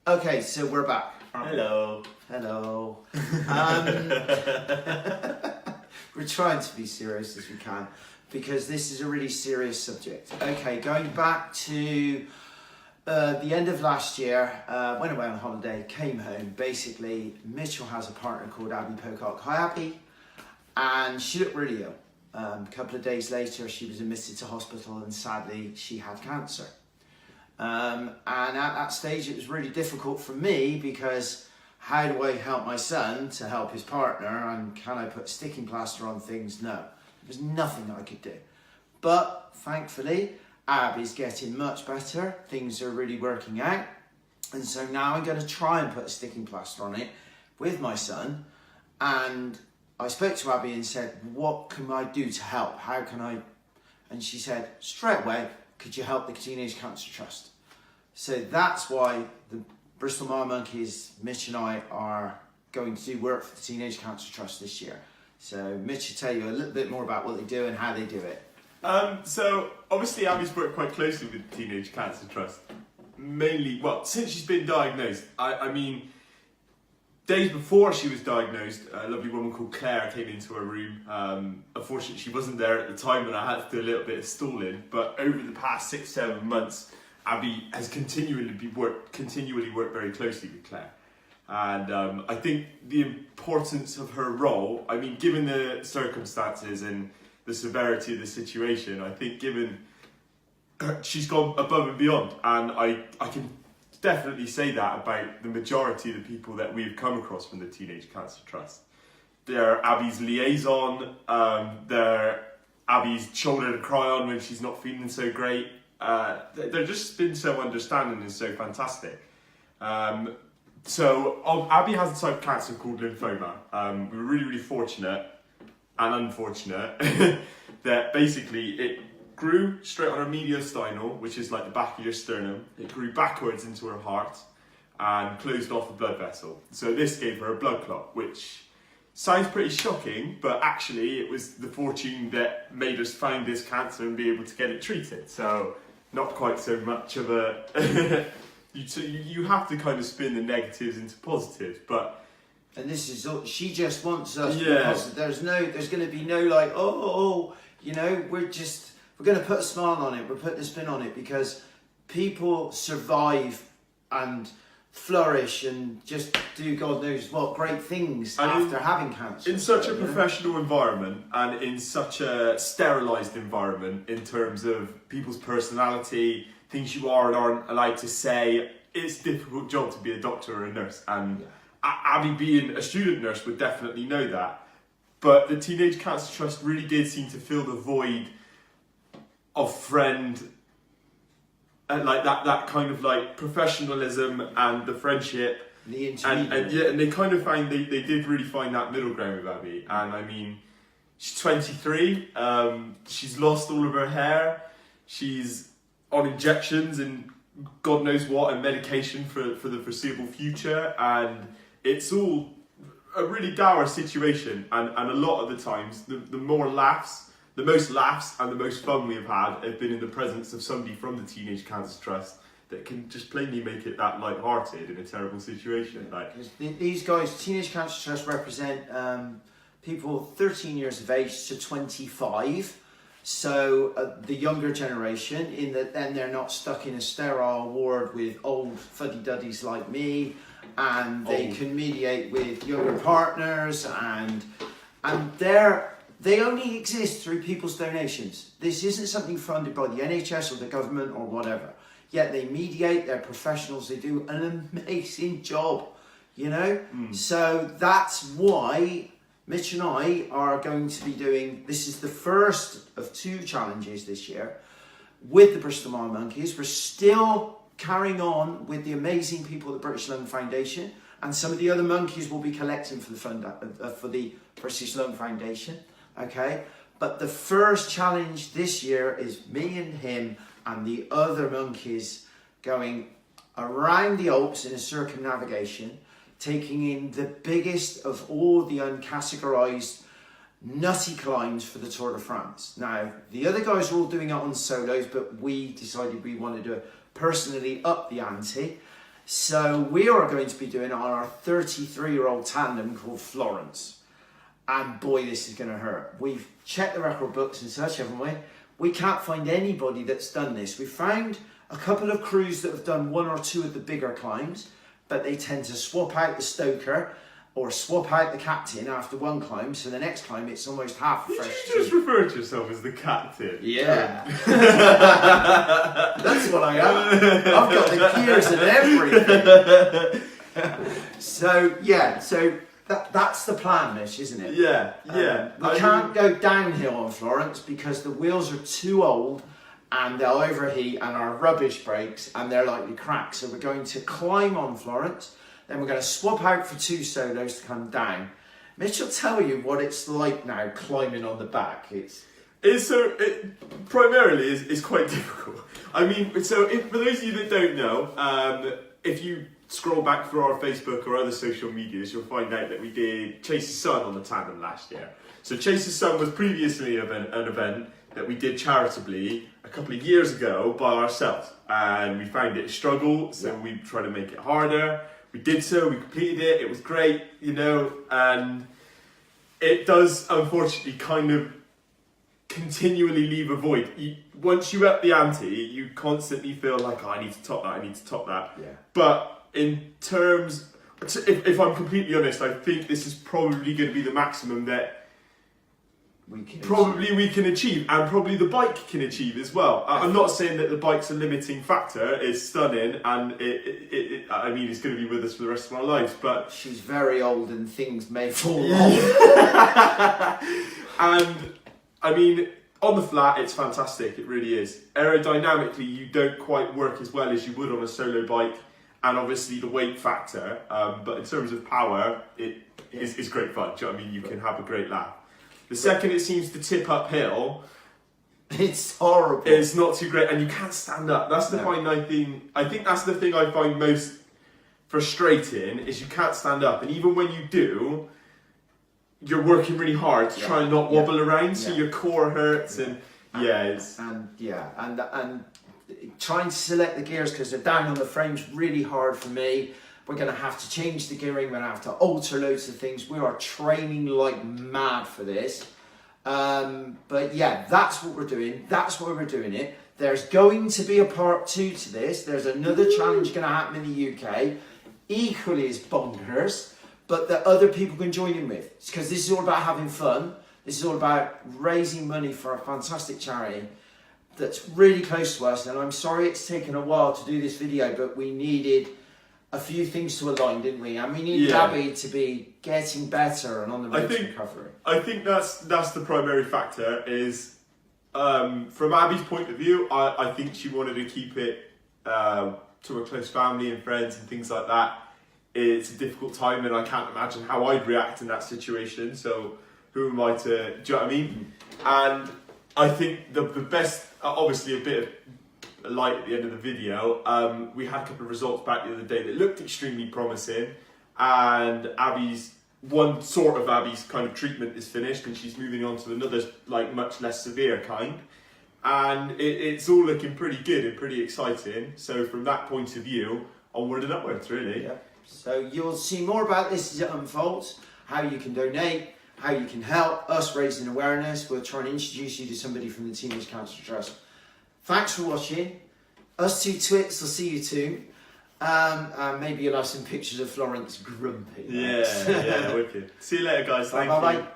Okay, so we're back. Hello. Hello. We're trying to be serious as we can because this is a really serious subject. Okay, going back to the end of last year, went away on holiday, came home. Basically, Mitchell has a partner called Abby Pocock. Hi, Abby. And she looked really ill. A couple of days later, she was admitted to hospital and sadly, she had cancer. And at that stage, it was really difficult for me because how do I help my son to help his partner, and can I put sticking plaster on things? No, there was nothing I could do. But thankfully, Abby's getting much better. Things are really working out. And so now I'm going to try and put a sticking plaster on it with my son. And I spoke to Abby and said, what can I do to help? How can I? And she said, straight away, could you help the Teenage Cancer Trust? So that's why the Bristol Mile Monkeys, Mitch and I are going to do work for the Teenage Cancer Trust this year. So Mitch will tell you a little bit more about what they do and how they do it. So obviously Abby's worked quite closely with the Teenage Cancer Trust. Mainly, well, since she's been diagnosed. I mean, days before she was diagnosed, a lovely woman called Claire came into her room. Unfortunately, she wasn't there at the time when I had to do a little bit of stalling. But over the past 6-7 months, Abby has continually worked very closely with Claire. And I think the importance of her role, I mean, given the circumstances and the severity of the situation, I think she's gone above and beyond. And I can definitely say that about the majority of the people that we've come across from the Teenage Cancer Trust. They're Abby's liaison, they're Abby's shoulder to cry on when she's not feeling so great. They've just been so understanding and so fantastic. So Abby has a type of cancer called lymphoma. We were really fortunate and unfortunate that basically it grew straight on her mediastinal, which is like the back of your sternum. It grew backwards into her heart and closed off the blood vessel. So this gave her a blood clot, which sounds pretty shocking, but actually it was the fortune that made us find this cancer and be able to get it treated. So not quite so much of a... you have to kind of spin the negatives into positives, but... And this is all, she just wants us to be Yeah. positive. There's going to be no like, you know, we're going to put a smile on it, we're putting a spin on it, because people survive and flourish and just do God knows what great things And after having cancer. In such a you know? professional environment and in such a sterilised environment in terms of people's personality, things you are and aren't allowed to say, it's a difficult job to be a doctor or a nurse. And Abby being a student nurse would definitely know that. But the Teenage Cancer Trust really did seem to fill the void of friend, and like that kind of like professionalism and the friendship, The and they kind of found they did really find that middle ground with Abby. And I mean, she's 23, she's lost all of her hair, she's on injections and God knows what, and medication for the foreseeable future, and it's all a really dour situation. And a lot of the times the most laughs and the most fun we have had have been in the presence of somebody from the Teenage Cancer Trust that can just plainly make it that light-hearted in a terrible situation. Like these guys, Teenage Cancer Trust, represent people 13 years of age to 25. So the younger generation, in that then they're not stuck in a sterile ward with old fuddy-duddies like me, and they can mediate with younger partners, and they only exist through people's donations. This isn't something funded by the NHS or the government or whatever. Yet they mediate, they're professionals, they do an amazing job, you know? So that's why Mitch and I are going to be doing, this is the first of 2 challenges this year with the Bristol Mile Monkeys. We're still carrying on with the amazing people at the British Lung Foundation, and some of the other monkeys will be collecting for the fund for the British Lung Foundation. Okay, but the first challenge this year is me and him and the other monkeys going around the Alps in a circumnavigation, taking in the biggest of all the uncategorized nutty climbs for the Tour de France. Now, the other guys are all doing it on solos, but we decided we wanted to personally up the ante. So we are going to be doing it on our 33-year-old tandem called Florence. And boy, this is going to hurt. We've checked the record books and such, haven't we? We can't find anybody that's done this. We found a couple of crews that have done 1 or 2 of the bigger climbs, but they tend to swap out the stoker or swap out the captain after one climb, so the next climb it's almost half a fresh Did you just refer to yourself as the captain? Yeah. That's what I am. I've got the gears and everything. So that's the plan, Mitch, isn't it? Yeah. We can't go downhill on Florence because the wheels are too old and they'll overheat and are rubbish brakes and they're likely crack. So we're going to climb on Florence, then we're going to swap out for 2 solos to come down. Mitch will tell you what it's like now climbing on the back. It primarily is quite difficult. I mean, so for those of you that don't know, if you scroll back through our Facebook or other social medias, you'll find out that we did Chase's Son on the tandem last year. So Chase's Son was previously an event that we did charitably a couple of years ago by ourselves, and we found it a struggle, so we tried to make it harder. We did so, we completed it, it was great, and it does unfortunately kind of continually leave a void. Once you up the ante, you constantly feel like, I need to top that. Yeah. But in terms, if I'm completely honest, I think this is probably going to be the maximum that we can achieve, and probably the bike can achieve as well. I'm not saying that the bike's a limiting factor. It's stunning, and I mean, it's going to be with us for the rest of our lives. But she's very old, and things may fall off. And I mean, on the flat, it's fantastic. It really is. Aerodynamically, you don't quite work as well as you would on a solo bike, and obviously the weight factor. But in terms of power, it's great fun. Do you know what I mean? You can have a great laugh. The second it seems to tip uphill, it's horrible. It's not too great, and you can't stand up. That's the thing. I think that's the thing I find most frustrating is you can't stand up, and even when you do, you're working really hard to try and not wobble around, so your core hurts, and trying to select the gears because they're down on the frame's really hard for me. We're going to have to change the gearing. We're going to have to alter loads of things. We are training like mad for this. But yeah, that's what we're doing. That's why we're doing it. There's going to be a part 2 to this. There's another challenge going to happen in the UK. Equally as bonkers, but that other people can join in with. Because this is all about having fun. This is all about raising money for a fantastic charity that's really close to us. And I'm sorry it's taken a while to do this video, but we needed a few things to align, didn't we? And we need Abby to be getting better and on the road to recovery. I think that's the primary factor is, from Abby's point of view, I think she wanted to keep it to a close family and friends and things like that. It's a difficult time, and I can't imagine how I'd react in that situation. So who am I to, do you know what I mean? And I think the best, obviously a bit of light at the end of the video, we had a couple of results back the other day that looked extremely promising, and Abby's kind of treatment is finished, and she's moving on to another, like, much less severe kind, and it's all looking pretty good and pretty exciting. So from that point of view, onward and upwards, really. Yeah. So you'll see more about this as it unfolds, how you can donate, how you can help us raising awareness. We'll try and introduce you to somebody from the Teenage Cancer Trust. Thanks for watching. Us two twits will see you soon. Maybe you'll have some pictures of Florence grumpy. Yeah, wicked. See you later, guys. Thank you. Bye.